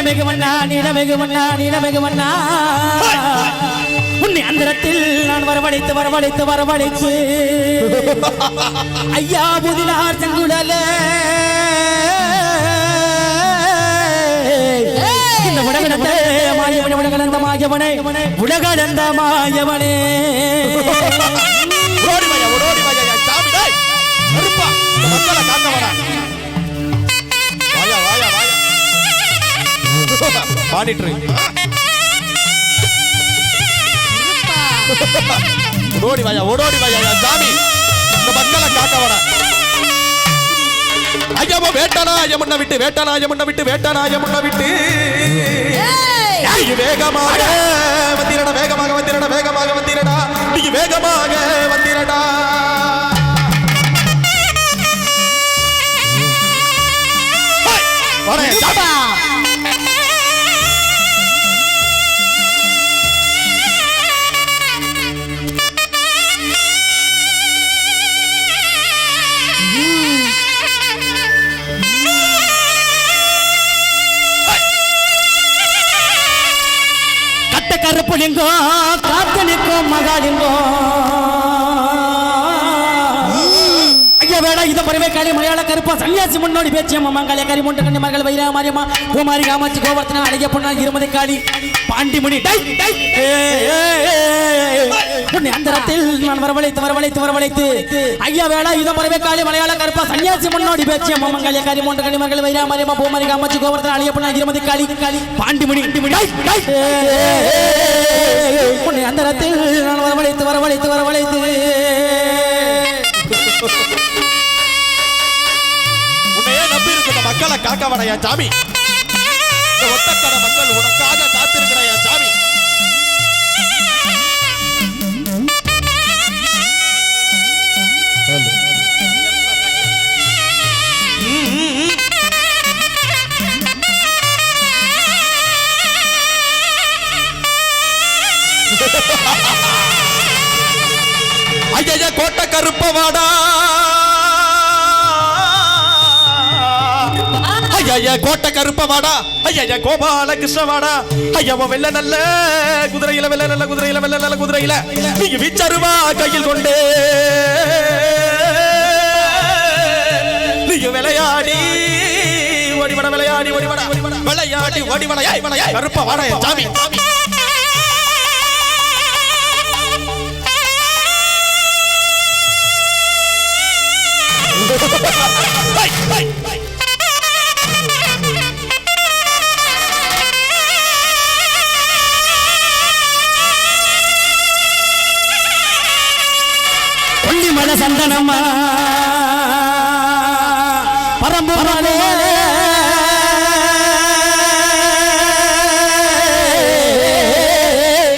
நீலமிகுமண்ணா உன்னை அந்தரத்தில் நான் வரவழைத்து ஐயா புதினார் செங்குடலே இந்த உலகத்தை உலகளந்த மாயவனே பாடிட்டு ஓடி வாயா சாமி இந்த மக்களை காக்க வர ஐயாவோ வேட்டனாய முன்ன விட்டு வேகமாக வந்திரடா நீ வேகமாக வந்திரடா கருப்புலிங்கோ காத்தனிக்கோ மகாலிங்கோ ஐயா வேடா இத பரவே காளி மலையாள கருப்பா சன்னியாசி முன்னோடி பேச்சியம்மா மங்களே கரி முண்டு கண்ணி மகள் வைரா மாரியம்மா பூமாரி காமாட்சி கோவர்த்தன அழகிய பொண்ணா இருமதி காளி பாண்டிமுனி உன்னை அந்தரத்தில் நான் வரவழைத்து ஐயா வேடா இத பரவே காளி மலையாள கருப்பா சன்னியாசி முன்னோடி பேச்சியம்மா மங்களே கரி முண்டு கண்ணி மகள் வைரா மாரியம்மா பூமாரி காமாட்சி கோவர்த்தன அழகிய பொண்ணா இருமதி காளி பாண்டிமுனி உன்னை அந்தரத்தில் நான் வரவழைத்து உன்னையே நம்பி இருக்கிற மக்களை காக்க வடையா சாமி இந்த ஒத்தக்கட மக்கள் உனக்காக காத்திருக்கிறாயா சாமி ஐயா கோட்டை கருப்பவாடா ஐயா கோட்டை கருப்பவாடா ஐயா கோபால கிருஷ்ணவாடா ஐயா வெள்ள நல்ல குதிரையில நீங்க விச்சருவா கையில் கொண்டு நீங்க விளையாடி ஓடிவட கருப்பவாடா சாமி கொல்லிமல சந்தனம்மா பரம்புரானே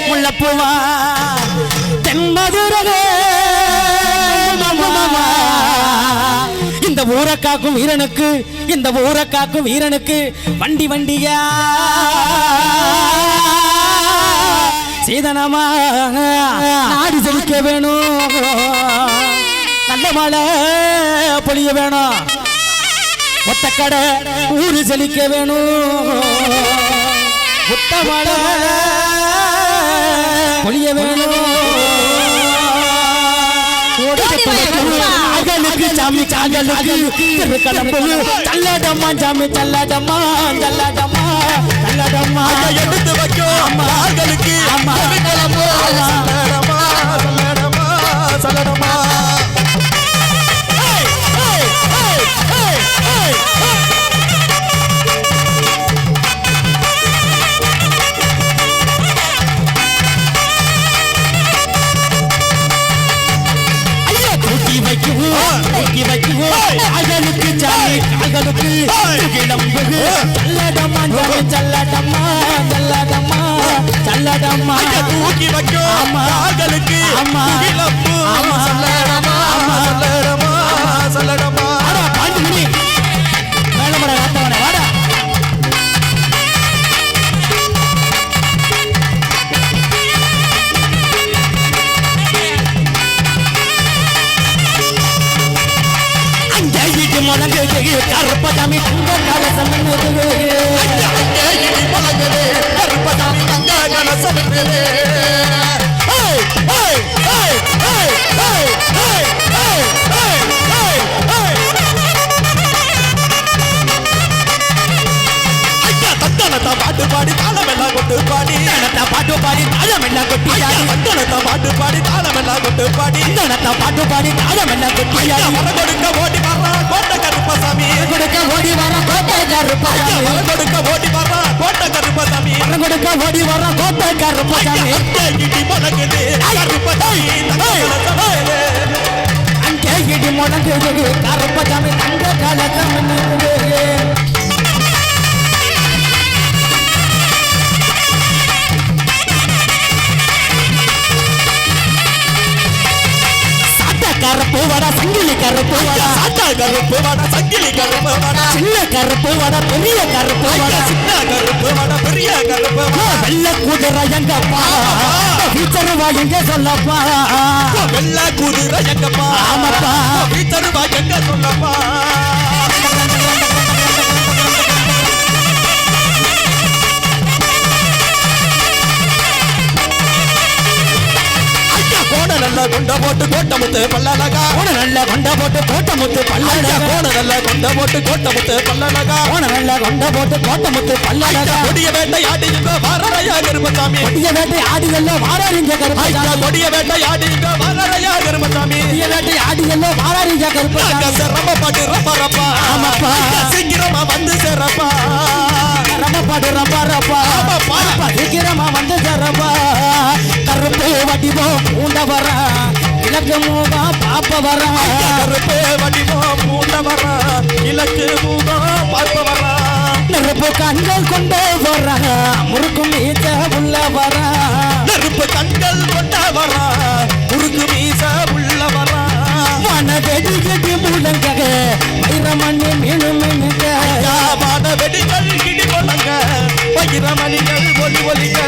முள்ளப்பூவா தென்மதுரகே இந்த ஊரக்காக்கும் வீரனுக்கு வண்டியா சீதனமா நாடி செழிக்க வேணும் நல்ல மழை பொழிய வேணும் ஒத்தக்கடை ஊரு செழிக்க வேணும் ஒத்த மழை பொழிய வேணும் சாமி சல்லடம்மா சாமி சல்லடம்மா எடுத்து வைக்கும் சல்லடம்மா அகலுக்கு சாமி அகலுக்கு சல்லடம்மா தூக்கி வைக்கும் அகலுக்கு சல்லடம்மா முழங்கு கருப்பசாமி தங்க கலசம் மின்னுது அங்கே இடி முழங்குது கருப்பசாமி தங்க கலசம் மின்னுது பாட்டு பாடி தாளமெல்லாம் கொண்டு பாடி பாட்டு பாடி தாளமெல்லாம் கொட்டி பாட்டு பாடி தாளமெல்லாம் கொண்டு பாடி பாட்டு பாடி தாளமெல்லாம் கொட்டி வர கொடுக்க ஓடி வர்றா கோட்டை கருப்பசாமி கொடுக்க ஓடி வர கோட்டை கருப்பசாமி வர கொடுக்க ஓடி வர்றா கோட்டை கருப்பசாமி கொடுக்க ஓடி வர கோட்டை கருப்பசாமி இடி முழங்குது கருப்பசாமி அங்கே இடி முழங்குது கருப்பசாமி தங்க கலசம் மின்னுது கருப்பு வட சங்கிலி கருப்பு வட சாட்டா கருப்பு வட சங்கிலி கருப்பு வட சின்ன கருப்பு வட பெரிய கருப்பு வட சின்ன கருப்பு வட பெரிய கருப்பு வட வெள்ள குதிரை எங்கப்பா வீச்சருவா எங்க சொல்லப்பா வெள்ள குதிரை எங்கப்பா ஆமாப்பா வீச்சருவா எங்க சொல்லப்பா நல்ல கொண்ட போட்டு கோட்டை முத்து பல்லழகா நல்ல கொண்ட போட்டு கோட்டை முத்து பல்லழகா நல்ல கொண்ட போட்டு கோட்டை முத்து பல்லழகா நல்ல கொண்ட போட்டு கோட்டை முத்து பல்லழகா கொடிய வேட்டை ஆடிங்க வாரரையா கருப்பசாமி கொடிய வேட்டை ஆடியல்ல வாராரிங்க கருப்பசாமி கொடிய வேட்டை ஆடிங்க வாரரையா கருப்பசாமி கொடிய வேட்டை ஆடியல்ல வாராரிங்க கருப்பசாமி ரம்மப்பாட்டு ரப்பரப்பா ஆமாப்பா சீக்கிரமா வந்து சேரப்பா ரம்மப்பாட்டு ரப்பரப்பா சீக்கிரமா வந்து சேரப்பா கருப்பு வடிவோ பூண்ட வர இலக்கு மூகா பாப்ப வர கருப்பு வடிவோ பூண்ட வர இலக்கு மூகா பாப்ப வர நெருப்பு கண்கள் கொண்டு வர முறுக்கும் மீச உள்ள வர நெருப்பு கண்கள் கொண்ட வர முறுக்கு மீச உள்ள வர மன வெடி கட்டி முழங்க வைரமணி மீனு மீனுங்க மன வெடிகள் இடி முழங்க வைரமணிகள் ஒலி ஒலிங்க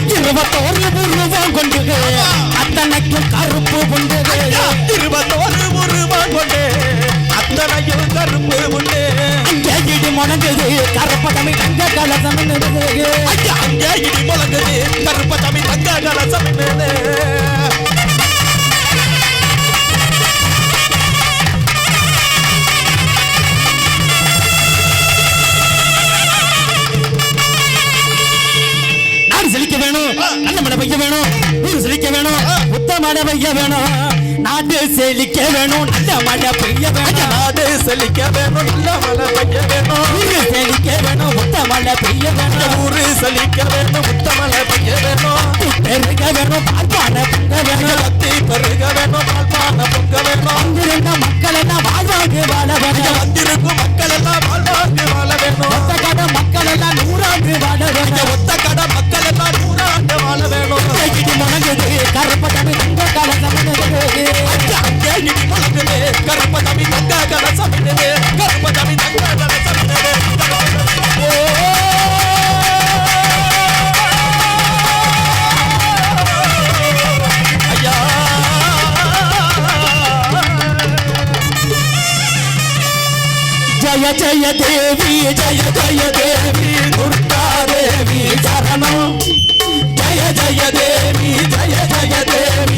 21 உருவம் கொண்டு அத்தனைக்கும் கருப்பு உண்டு 21 உருவம் கொண்டு அத்தனையும் கருப்பு உண்டு அங்கே இடி முழங்குது கருப்பசாமி தங்க கலசம் அங்கே இடி முழங்குது கருப்பசாமி தங்க கலசம் செழிக்க வேணும் நல்ல மழை பெய்ய வேணும் ஊர் செழிக்க வேணும் புத்த மழை பெய்ய வேணும் நாடு செழிக்க வேணும் நல்ல மழை பெய்ய வேணும் நாடு செழிக்க வேணும் நல்ல மழை பெய்ய வேணும் ஊரு செழிக்க வேணும் புத்த மழை பெய்ய வேணும் ஊரு செழிக்க வேணும் புத்த மழை பெய்ய வேணும் பெருக வேணும் பால்பான பொங்க வேணும் கத்தி பெருக வேணும் பால்பான பொங்க வேணும் வந்திருந்த மக்கள் எல்லாம் வாழ்வாங்கு வாழ வேணும் வந்திருக்கும் மக்கள் எல்லாம் வாழ்வாங்கு வாழ வேணும் ஒத்த கடை மக்கள் எல்லாம் நூறாங்கு வாழ வேணும் ஒத்த கடை மக்கள் எல்லாம் நூறாண்டு வாழ வேணும் இடி முழங்குது கருப்பசாமி தங்க கலசம் அங்கே இடி முழங்குது கருப்பசாமி தங்க கலசம் கருப்பசாமி தங்க கலசம் ஐயா ஜய ஜய தேவி ஜய ஜய தேவி துர்கா தேவி சரணம் ஜய ஜய தேவி ஜய ஜய தேவி